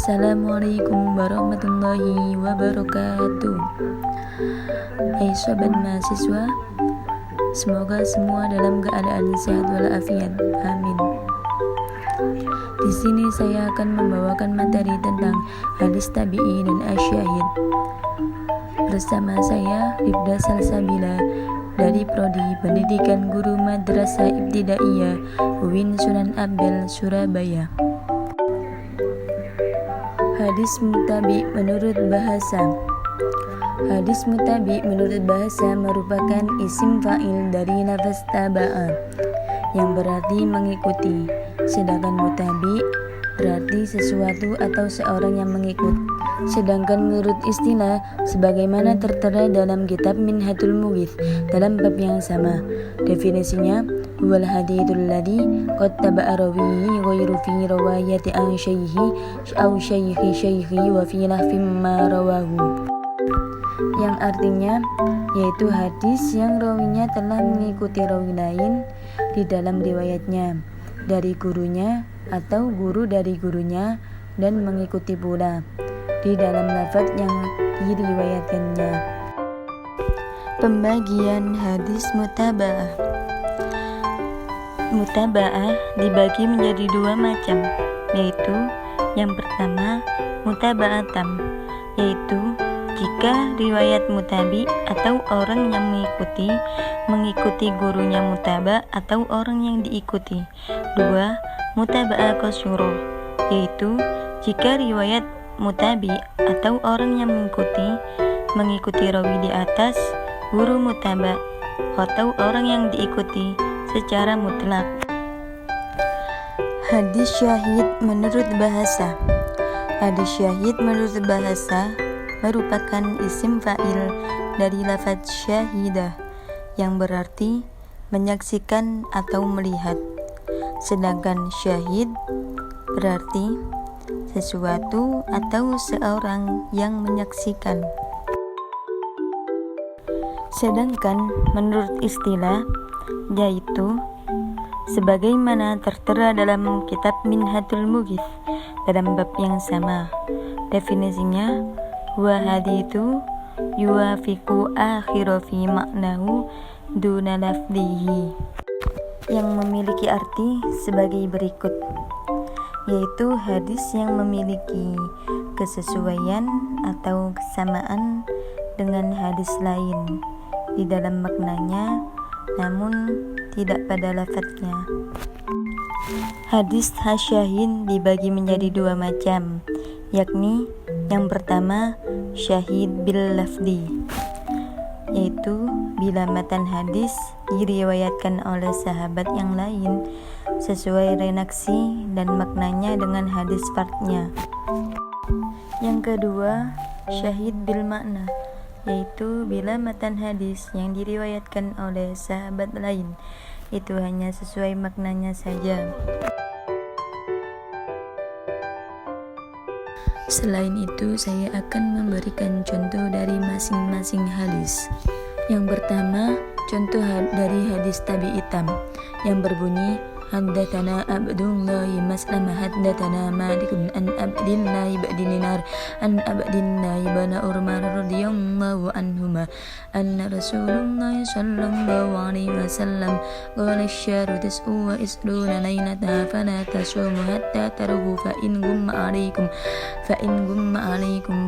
Assalamualaikum warahmatullahi wabarakatuh. Hai sobat mahasiswa, semoga semua dalam keadaan sehat walafiat. Amin. Di sini saya akan membawakan materi tentang hadis tabi'i dan asyahid. Bersama saya Ribda Salsabila dari Prodi Pendidikan Guru Madrasah Ibtidaiyah UIN Sunan Ampel, Surabaya. Hadis mutabi menurut bahasa. Hadis mutabi menurut bahasa merupakan isim fa'il dari lafaz taba'a yang berarti mengikuti, sedangkan mutabi berarti sesuatu atau seorang yang mengikut. Sedangkan menurut istilah sebagaimana tertera dalam kitab Minhatul Mughith dalam bab yang sama, definisinya wal hadithul ladzi qad taba'a rawihi ghairu fi riwayati an syaihi aw syaihi wa fi lafzin ma rawahu, yang artinya yaitu hadis yang rawinya telah mengikuti rawi lain di dalam riwayatnya dari gurunya atau guru dari gurunya dan mengikuti pula di dalam lafaz yang diriwayatkannya. Pembagian hadis mutaba'ah. Mutaba'ah dibagi menjadi dua macam, yaitu yang pertama mutaba'ah tam, yaitu jika riwayat mutabi atau orang yang mengikuti gurunya mutaba atau orang yang diikuti. Dua, mutaba'ah qasyura, yaitu jika riwayat mutabi atau orang yang mengikuti rawi di atas guru mutaba atau orang yang diikuti secara mutlak. Hadis syahid menurut bahasa. Hadis syahid menurut bahasa merupakan isim fa'il dari lafaz syahidah yang berarti menyaksikan atau melihat. Sedangkan syahid berarti sesuatu atau seorang yang menyaksikan. Sedangkan menurut istilah yaitu sebagaimana tertera dalam kitab Minhatul Mughith dalam bab yang sama, definisinya wa hadithu yuwafiqu akhira fi maknahu duna lafdhihi, yang memiliki arti sebagai berikut, yaitu hadis yang memiliki kesesuaian atau kesamaan dengan hadis lain di dalam maknanya namun tidak pada lafadznya. Hadis hasyahid dibagi menjadi dua macam, yakni yang pertama syahid bil lafdi, yaitu bila matan hadis diriwayatkan oleh sahabat yang lain sesuai redaksi dan maknanya dengan hadis fardnya. Yang kedua syahid bil makna, yaitu bila matan hadis yang diriwayatkan oleh sahabat lain itu hanya sesuai maknanya saja. Selain itu, saya akan memberikan contoh dari masing-masing hadis. Yang pertama, contoh dari hadis tabi'i tam yang berbunyi haddatsana Abdullah Maslamah haddatsana Malikun an Abdillah ibn Dinar an Abdillah ibn Umar radhiyallahu anhuma anna Rasulullah sallallahu alaihi wasallam qala asy-syahru tis'u wa isruna lailatan fala tasumu hatta tarhu fa in gumma alaikum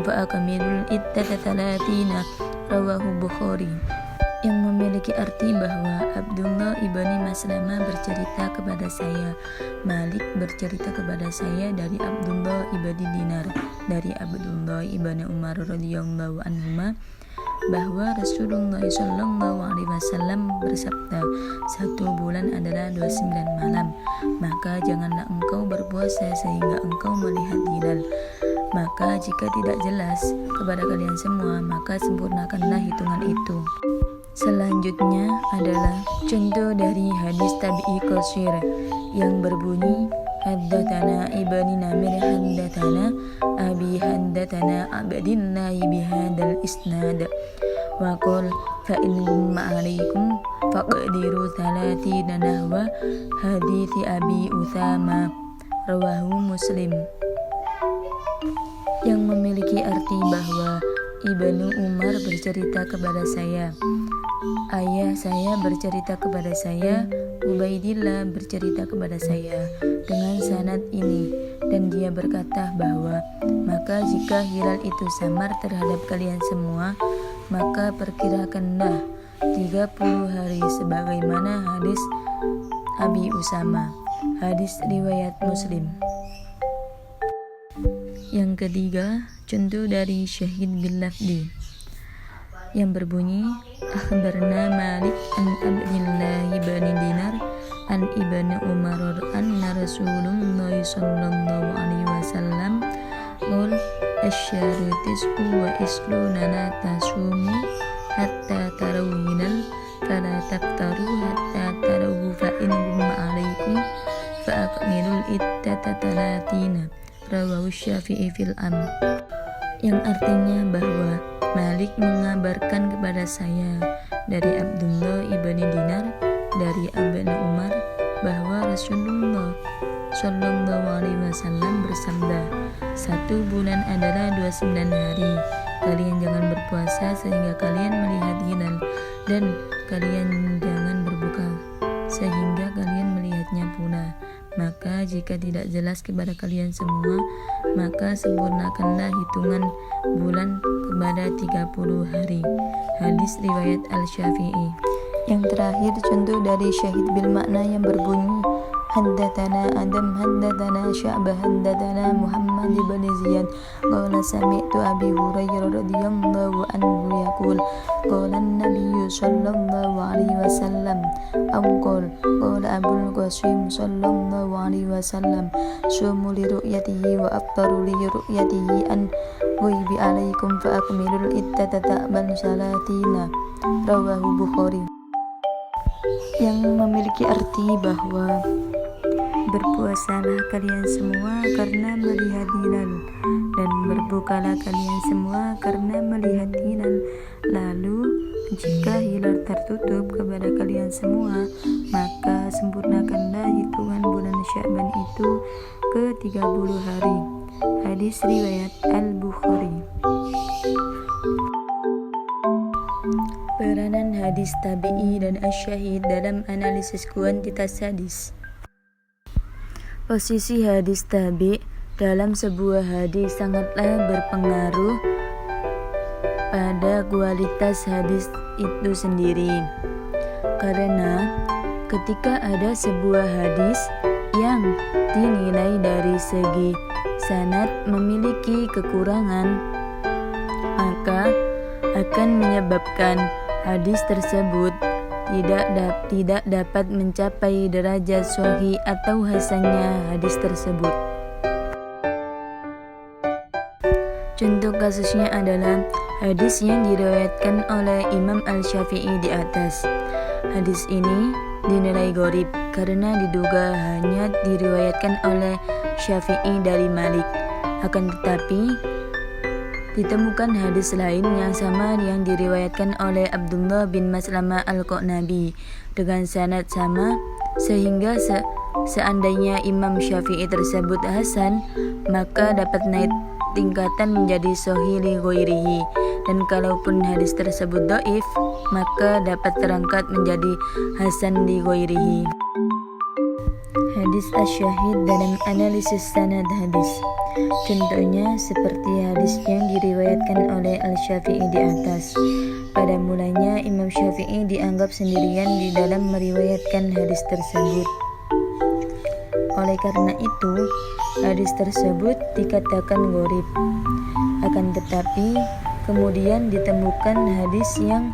fa akmilul iddata 30, rawahu Bukhari, yang memiliki arti bahwa Abdullah ibni Maslamah bercerita kepada saya, Malik bercerita kepada saya dari Abdullah ibni Dinar, dari Abdullah ibni Umar radhiyallahu anhuma, bahwa Rasulullah sallallahu alaihi wasallam bersabda, 1 bulan adalah 29 malam, maka janganlah engkau berpuasa sehingga engkau melihat hilal. Maka jika tidak jelas kepada kalian semua, maka sempurnakanlah hitungan itu. Selanjutnya adalah contoh dari hadis tabi'i qashir yang berbunyi haddatsana ibni Namir haddatsana abi haddatsana Abdillah bihadzal isnad wa qala fa in gumma alaikum faqdiru 30 nahwa hadits Abi Utsama, rawahu Muslim. yang memiliki arti bahwa Ibnu Umar bercerita kepada saya, ayah saya bercerita kepada saya, Ubaidillah bercerita kepada saya dengan sanad ini, dan dia berkata bahwa maka jika hilal itu samar terhadap kalian semua, maka perkirakanlah 30 hari sebagaimana hadis Abi Usama, hadis riwayat Muslim. Yang ketiga, contoh dari syahid bil lafdi yang berbunyi akhbarna Malik an Abdillah bin Dinar an Ibnu Umar anna Rasulullah sallallahu alaihi wasallam qul asyharu tis'u wa isluna la tasumu hatta tarawinal fala taftaru hatta tarawu fa in gumma alaikum fa akmilul iddata talatina, rawahu Syafi'i fil yang artinya bahwa Malik mengabarkan kepada saya dari Abdullah ibn Dinar dari Ibnu Umar bahwa Rasulullah Shallallahu Alaihi Wasallam bersabda, 1 bulan adalah 29 hari. Kalian jangan berpuasa sehingga kalian melihat hilal, dan kalian jangan berbuka sehingga kalian melihatnya pula. Maka jika tidak jelas kepada kalian semua, maka sempurnakanlah hitungan bulan kepada 30 hari. Hadis riwayat Al-Syafi'i. Yang terakhir, contoh dari syahid bil makna yang berbunyi haddatsana Adam haddatsana Sya'bah haddatsana Muhammad bin Ziyad qala sami'tu Abi Hurairah radhiyallahu anhu yaqul qala an-nabiy sallallahu alaihi wasallam aw qala Abul Qasim sallallahu alaihi wasallam sumu li ru'yatihi wa aftaru li ru'yatihi an ghaibi alaikum fa akmilul iddata ta'ban salatina, rawahu Bukhari. Yang memiliki arti bahwa berpuasalah kalian semua karena melihat hilal, dan berbukalah kalian semua karena melihat hilal. Lalu jika hilal tertutup kepada kalian semua, maka sempurnakanlah hitungan bulan Sya'ban itu ke 30 hari. Hadis riwayat Al-Bukhari. Peranan hadis tabi'i dan asyahid dalam analisis kuantitas hadis. Posisi hadis tabi' dalam sebuah hadis sangatlah berpengaruh pada kualitas hadis itu sendiri. Karena ketika ada sebuah hadis yang dinilai dari segi sanad memiliki kekurangan, maka akan menyebabkan hadis tersebut tidak dapat mencapai derajat sahih atau hasannya hadis tersebut. Contoh kasusnya adalah hadis yang diriwayatkan oleh Imam Al-Syafi'i di atas. Hadis ini dinilai gharib karena diduga hanya diriwayatkan oleh Syafi'i dari Malik. Akan tetapi ditemukan hadis lain yang sama yang diriwayatkan oleh Abdullah bin Maslamah Al-Qanabi dengan sanad sama, sehingga seandainya Imam Syafi'i tersebut hasan, maka dapat naik tingkatan menjadi sahih li ghairihi, dan kalaupun hadis tersebut dhaif, maka dapat terangkat menjadi hasan li ghairihi. Hadis asyahid dalam analisis sanad hadis. Contohnya seperti hadis yang diriwayatkan oleh Al-Syafi'i di atas. Pada mulanya Imam Syafi'i dianggap sendirian di dalam meriwayatkan hadis tersebut. Oleh karena itu, hadis tersebut dikatakan gharib. Akan tetapi kemudian ditemukan hadis yang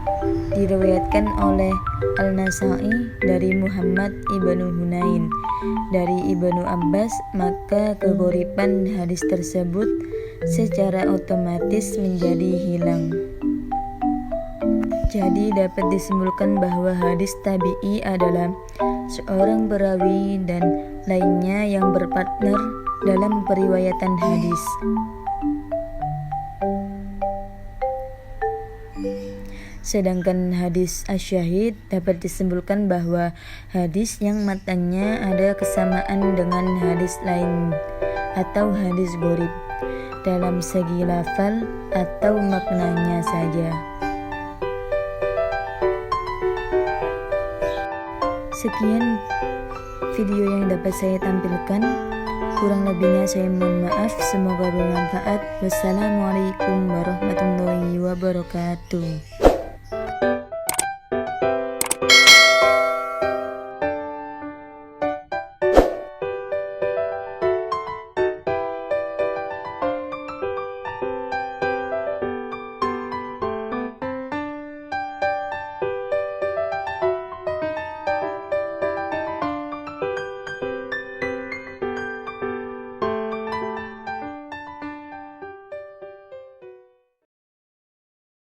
diriwayatkan oleh Al-Nasa'i dari Muhammad ibnu Hunain dari Ibnu Abbas, maka keghoriban hadis tersebut secara otomatis menjadi hilang. Jadi dapat disimpulkan bahwa hadis tabi'i adalah seorang perawi dan lainnya yang berpartner dalam periwayatan hadis. Sedangkan hadis asyahid dapat disimpulkan bahwa hadis yang matanya ada kesamaan dengan hadis lain atau hadis gharib, dalam segi lafal atau maknanya saja. Sekian video yang dapat saya tampilkan. Kurang lebihnya saya mohon maaf. Semoga bermanfaat. Wassalamualaikum warahmatullahi wabarakatuh.